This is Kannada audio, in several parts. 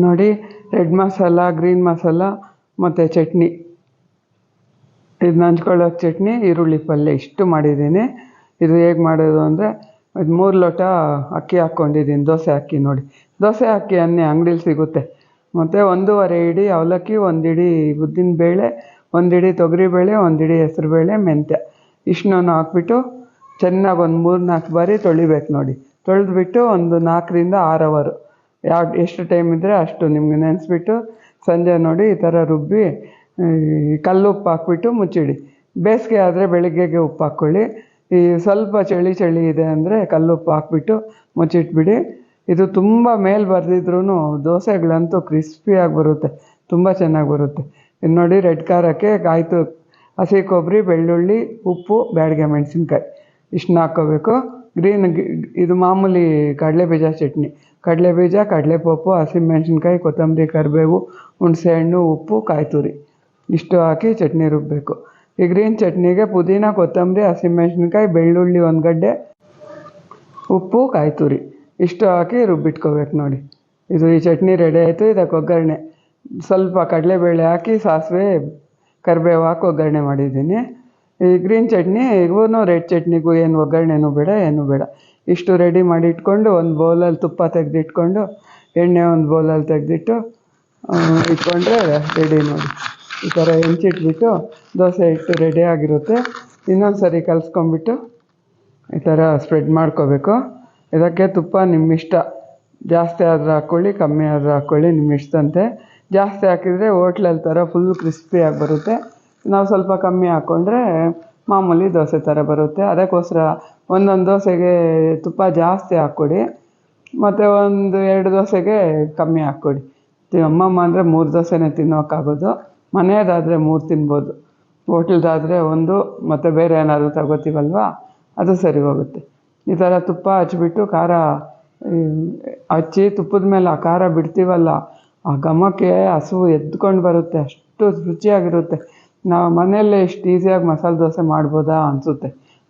ನೋಡಿ ರೆಡ್ ಮಸಾಲ, ಗ್ರೀನ್ ಮಸಾಲ ಮತ್ತು ಚಟ್ನಿ, ಇದು ನಂಚ್ಕೊಳ್ಳೋಕೆ ಚಟ್ನಿ, ಈರುಳ್ಳಿ ಪಲ್ಯ ಇಷ್ಟು ಮಾಡಿದ್ದೀನಿ. ಇದು ಹೇಗೆ ಮಾಡೋದು ಅಂದರೆ, ಇದು 3 ಲೋಟ ಅಕ್ಕಿ ಹಾಕ್ಕೊಂಡಿದ್ದೀನಿ, ದೋಸೆ ಅಕ್ಕಿ. ನೋಡಿ ದೋಸೆ ಅಕ್ಕಿ ಅಂಗಡೀಲಿ ಸಿಗುತ್ತೆ. ಮತ್ತು 1.5 ಹಿಡಿ ಅವಲಕ್ಕಿ, 1 ಹಿಡಿ ಉದ್ದಿನ ಬೇಳೆ, 1 ಹಿಡಿ ತೊಗರಿಬೇಳೆ, 1 ಹಿಡಿ ಹೆಸರುಬೇಳೆ, ಮೆಂತ್ಯ ಇಷ್ಟನ್ನು ಹಾಕ್ಬಿಟ್ಟು ಚೆನ್ನಾಗಿ ಒಂದು 3-4 ಬಾರಿ ತೊಳಿಬೇಕು. ನೋಡಿ ತೊಳೆದ್ಬಿಟ್ಟು ಒಂದು 4ರಿಂದ 6 ಅವರ್ ಎಷ್ಟು ಟೈಮ್ ಇದ್ದರೆ ಅಷ್ಟು ನಿಮ್ಗೆ ನೆನೆಸ್ಬಿಟ್ಟು ಸಂಜೆ ನೋಡಿ ಈ ಥರ ರುಬ್ಬಿ ಕಲ್ಲುಪ್ಪು ಹಾಕ್ಬಿಟ್ಟು ಮುಚ್ಚಿಡಿ. ಬೇಸಿಗೆ ಆದರೆ ಬೆಳಿಗ್ಗೆಗೆ ಉಪ್ಪು ಹಾಕ್ಕೊಳ್ಳಿ. ಈ ಸ್ವಲ್ಪ ಚಳಿ ಇದೆ ಅಂದರೆ ಕಲ್ಲುಪ್ಪು ಹಾಕ್ಬಿಟ್ಟು ಮುಚ್ಚಿಟ್ಬಿಡಿ. ಇದು ತುಂಬ ಮೇಲೆ ಬರೆದಿದ್ರೂ ದೋಸೆಗಳಂತೂ ಕ್ರಿಸ್ಪಿಯಾಗಿ ಬರುತ್ತೆ, ತುಂಬ ಚೆನ್ನಾಗಿ ಬರುತ್ತೆ. ಇದು ನೋಡಿ ರೆಡ್ ಖಾರಕ್ಕೆ ಕಾಯ್ತು ಹಸಿ ಕೊಬ್ಬರಿ, ಬೆಳ್ಳುಳ್ಳಿ, ಉಪ್ಪು, ಬ್ಯಾಡಗೆ ಮೆಣಸಿನ್ಕಾಯಿ ಇಷ್ಟನ್ನ ಹಾಕ್ಕೋಬೇಕು. ಇದು ಮಾಮೂಲಿ ಕಡಲೆಬೀಜ ಚಟ್ನಿ. ಕಡಲೆಬೀಜ, ಕಡಲೆಪಪ್ಪು, ಹಸಿಮೆಣಸಿನ್ಕಾಯಿ, ಕೊತ್ತಂಬರಿ, ಕರಿಬೇವು, ಹುಣಸೆಹಣ್ಣು, ಉಪ್ಪು, ಕಾಯಿ ತುರಿ ಇಷ್ಟು ಹಾಕಿ ಚಟ್ನಿ ರುಬ್ಬಬೇಕು. ಈ ಗ್ರೀನ್ ಚಟ್ನಿಗೆ ಪುದೀನ, ಕೊತ್ತಂಬರಿ, ಹಸಿಮೆಣಸಿನ್ಕಾಯಿ, ಬೆಳ್ಳುಳ್ಳಿ 1 ಗಡ್ಡೆ, ಉಪ್ಪು, ಕಾಯಿ ತುರಿ ಇಷ್ಟು ಹಾಕಿ ರುಬ್ಬಿಟ್ಕೋಬೇಕು. ನೋಡಿ ಇದು ಈ ಚಟ್ನಿ ರೆಡಿ ಆಯಿತು. ಇದಕ್ಕೆ ಒಗ್ಗರಣೆ ಸ್ವಲ್ಪ ಕಡಲೆಬೇಳೆ ಹಾಕಿ ಸಾಸಿವೆ ಕರಿಬೇವು ಹಾಕಿ ಒಗ್ಗರಣೆ ಮಾಡಿದ್ದೀನಿ. ಈ ಗ್ರೀನ್ ಚಟ್ನಿ ಇವನು ರೆಡ್ ಚಟ್ನಿಗೂ ಏನು ಒಗ್ಗರಣೆನೂ ಬೇಡ, ಏನೂ ಬೇಡ. ಇಷ್ಟು ರೆಡಿ ಮಾಡಿ ಇಟ್ಕೊಂಡು ಒಂದು ಬೌಲಲ್ಲಿ ತುಪ್ಪ ತೆಗೆದಿಟ್ಕೊಂಡು ಎಣ್ಣೆ ಒಂದು ಬೌಲಲ್ಲಿ ತೆಗೆದಿಟ್ಟು ಇಟ್ಕೊಂಡ್ರೆ ರೆಡಿ. ನೋಡಿ ಈ ಥರ ಹೆಂಚಿಟ್ಬಿಟ್ಟು ದೋಸೆ ಹಿಟ್ಟು ರೆಡಿ ಆಗಿರುತ್ತೆ. ಇನ್ನೊಂದು ಸರಿ ಕಲಿಸ್ಕೊಂಬಿಟ್ಟು ಈ ಥರ ಸ್ಪ್ರೆಡ್ ಮಾಡ್ಕೋಬೇಕು. ಇದಕ್ಕೆ ತುಪ್ಪ ನಿಮ್ಮಿಷ್ಟ, ಜಾಸ್ತಿ ಆದರೂ ಹಾಕ್ಕೊಳ್ಳಿ, ಕಮ್ಮಿ ಆದರೂ ಹಾಕ್ಕೊಳ್ಳಿ, ನಿಮ್ಮ ಇಷ್ಟದಂತೆ. ಜಾಸ್ತಿ ಹಾಕಿದರೆ ಹೋಟ್ಲಲ್ಲಿ ಥರ ಫುಲ್ ಕ್ರಿಸ್ಪಿಯಾಗಿ ಬರುತ್ತೆ. ನಾವು ಸ್ವಲ್ಪ ಕಮ್ಮಿ ಹಾಕ್ಕೊಂಡ್ರೆ ಮಾಮೂಲಿ ದೋಸೆ ಥರ ಬರುತ್ತೆ. ಅದಕ್ಕೋಸ್ಕರ ಒಂದೊಂದು ದೋಸೆಗೆ ತುಪ್ಪ ಜಾಸ್ತಿ ಹಾಕ್ಕೊಡಿ, ಮತ್ತು 1-2 ದೋಸೆಗೆ ಕಮ್ಮಿ ಹಾಕ್ಕೊಡಿ. ಅಮ್ಮಮ್ಮ ಅಂದರೆ 3 ದೋಸೆನೇ ತಿನ್ನೋಕ್ಕಾಗೋದು. ಮನೆಯದಾದರೆ 3 ತಿನ್ಬೋದು, ಹೋಟ್ಲ್ದಾದರೆ 1 ಮತ್ತು ಬೇರೆ ಏನಾದರೂ ತಗೋತೀವಲ್ವ ಅದು ಸರಿ ಹೋಗುತ್ತೆ. ಈ ಥರ ತುಪ್ಪ ಹಚ್ಬಿಟ್ಟು ಖಾರ ಹಚ್ಚಿ ತುಪ್ಪದ ಮೇಲೆ ಆ ಖಾರ ಬಿಡ್ತೀವಲ್ಲ, ಆ ಘಮಕ್ಕೆ ಹಸುವು ಎದ್ಕೊಂಡು ಬರುತ್ತೆ, ಅಷ್ಟು ರುಚಿಯಾಗಿರುತ್ತೆ. ನಾವು ಮನೆಯಲ್ಲೇ ಎಷ್ಟು ಈಸಿಯಾಗಿ ಮಸಾಲೆ ದೋಸೆ ಮಾಡ್ಬೋದಾ ಅನಿಸುತ್ತೆ.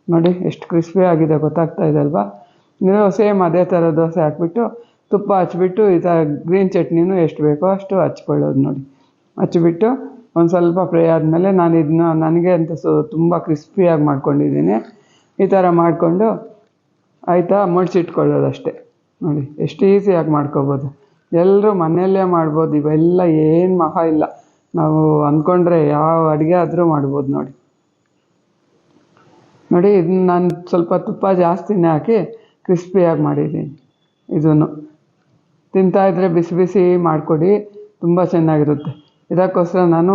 ನೋಡಿ ಎಷ್ಟು ಕ್ರಿಸ್ಪಿ ಆಗಿದೆ, ಗೊತ್ತಾಗ್ತಾ ಇದೆ ಅಲ್ವಾ? ನೀವು ಸೇಮ್ ಅದೇ ಥರ ದೋಸೆ ಹಾಕ್ಬಿಟ್ಟು ತುಪ್ಪ ಹಚ್ಬಿಟ್ಟು ಈ ಥರ ಗ್ರೀನ್ ಚಟ್ನಿನೂ ಎಷ್ಟು ಬೇಕೋ ಅಷ್ಟು ಹಚ್ಕೊಳ್ಳೋದು. ನೋಡಿ ಹಚ್ಬಿಟ್ಟು ಒಂದು ಸ್ವಲ್ಪ ಫ್ರೈ ಆದಮೇಲೆ ನಾನು ಇದನ್ನ ನನಗೆ ಅಂತ ತುಂಬ ಕ್ರಿಸ್ಪಿಯಾಗಿ ಮಾಡ್ಕೊಂಡಿದ್ದೀನಿ. ಈ ಥರ ಮಾಡಿಕೊಂಡು ಆಯಿತಾ ಮಡಿಸಿಟ್ಕೊಳ್ಳೋದು ಅಷ್ಟೇ. ನೋಡಿ ಎಷ್ಟು ಈಸಿಯಾಗಿ ಮಾಡ್ಕೊಬೋದು, ಎಲ್ಲರೂ ಮನೆಯಲ್ಲೇ ಮಾಡ್ಬೋದು. ಇವೆಲ್ಲ ಏನು ಮಹಾ ಇಲ್ಲ, ನಾವು ಅಂದ್ಕೊಂಡ್ರೆ ಯಾವ ಅಡುಗೆ ಆದರೂ ಮಾಡ್ಬೋದು. ನೋಡಿ ಇದನ್ನ ನಾನು ಸ್ವಲ್ಪ ತುಪ್ಪ ಜಾಸ್ತಿನೇ ಹಾಕಿ ಕ್ರಿಸ್ಪಿಯಾಗಿ ಮಾಡಿದ್ದೀನಿ. ಇದನ್ನು ತಿಂತಾಯಿದ್ರೆ ಬಿಸಿ ಬಿಸಿ ಮಾಡಿಕೊಡಿ, ತುಂಬ ಚೆನ್ನಾಗಿರುತ್ತೆ. ಇದಕ್ಕೋಸ್ಕರ ನಾನು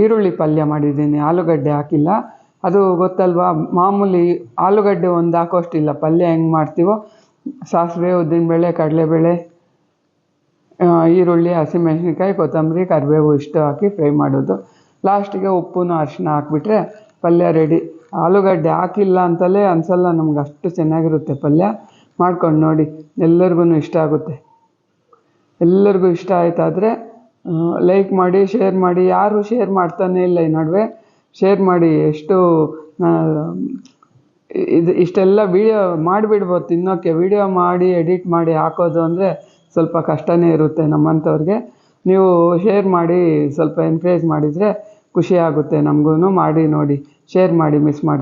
ಈರುಳ್ಳಿ ಪಲ್ಯ ಮಾಡಿದ್ದೀನಿ, ಆಲೂಗಡ್ಡೆ ಹಾಕಿಲ್ಲ. ಅದು ಗೊತ್ತಲ್ವಾ, ಮಾಮೂಲಿ ಆಲೂಗಡ್ಡೆ ಒಂದು ಹಾಕೋಷ್ಟಿಲ್ಲ. ಪಲ್ಯ ಹೆಂಗೆ ಮಾಡ್ತೀವೋ ಸಾಸಿವೆ, ಉದ್ದಿನಬೇಳೆ, ಕಡಲೆಬೇಳೆ, ಈರುಳ್ಳಿ, ಹಸಿಮೆಣಸಿನ್ಕಾಯಿ, ಕೊತ್ತಂಬರಿ, ಕರಿಬೇವು ಇಷ್ಟು ಹಾಕಿ ಫ್ರೈ ಮಾಡೋದು. ಲಾಸ್ಟಿಗೆ ಉಪ್ಪು ಅರಿಶಿನ ಹಾಕ್ಬಿಟ್ರೆ ಪಲ್ಯ ರೆಡಿ. ಆಲೂಗಡ್ಡೆ ಹಾಕಿಲ್ಲ ಅಂತಲೇ ಅನಿಸಲ್ಲ ನಮ್ಗೆ, ಅಷ್ಟು ಚೆನ್ನಾಗಿರುತ್ತೆ ಪಲ್ಯ. ಮಾಡ್ಕೊಂಡು ನೋಡಿ, ಎಲ್ಲರಿಗೂ ಇಷ್ಟ ಆಗುತ್ತೆ. ಎಲ್ಲರಿಗೂ ಇಷ್ಟ ಆಯ್ತಾದರೆ ಲೈಕ್ ಮಾಡಿ, ಶೇರ್ ಮಾಡಿ. ಯಾರೂ ಶೇರ್ ಮಾಡ್ತಾನೇ ಇಲ್ಲ ಈ ನಡುವೆ, ಶೇರ್ ಮಾಡಿ. ಇಷ್ಟೆಲ್ಲ ವೀಡಿಯೋ ಮಾಡಿಬಿಡ್ಬೋದು ತಿನ್ನೋಕ್ಕೆ. ವೀಡಿಯೋ ಮಾಡಿ ಎಡಿಟ್ ಮಾಡಿ ಹಾಕೋದು ಅಂದರೆ ಸ್ವಲ್ಪ ಕಷ್ಟನೇ ಇರುತ್ತೆ ನಮ್ಮಂಥವ್ರಿಗೆ. ನೀವು ಶೇರ್ ಮಾಡಿ ಸ್ವಲ್ಪ ಎನ್ಕರೇಜ್ ಮಾಡಿದರೆ ಖುಷಿಯಾಗುತ್ತೆ ನಮಗೂ. ಮಾಡಿ ನೋಡಿ, ಶೇರ್ ಮಾಡಿ, ಮಿಸ್ ಮಾಡಿ.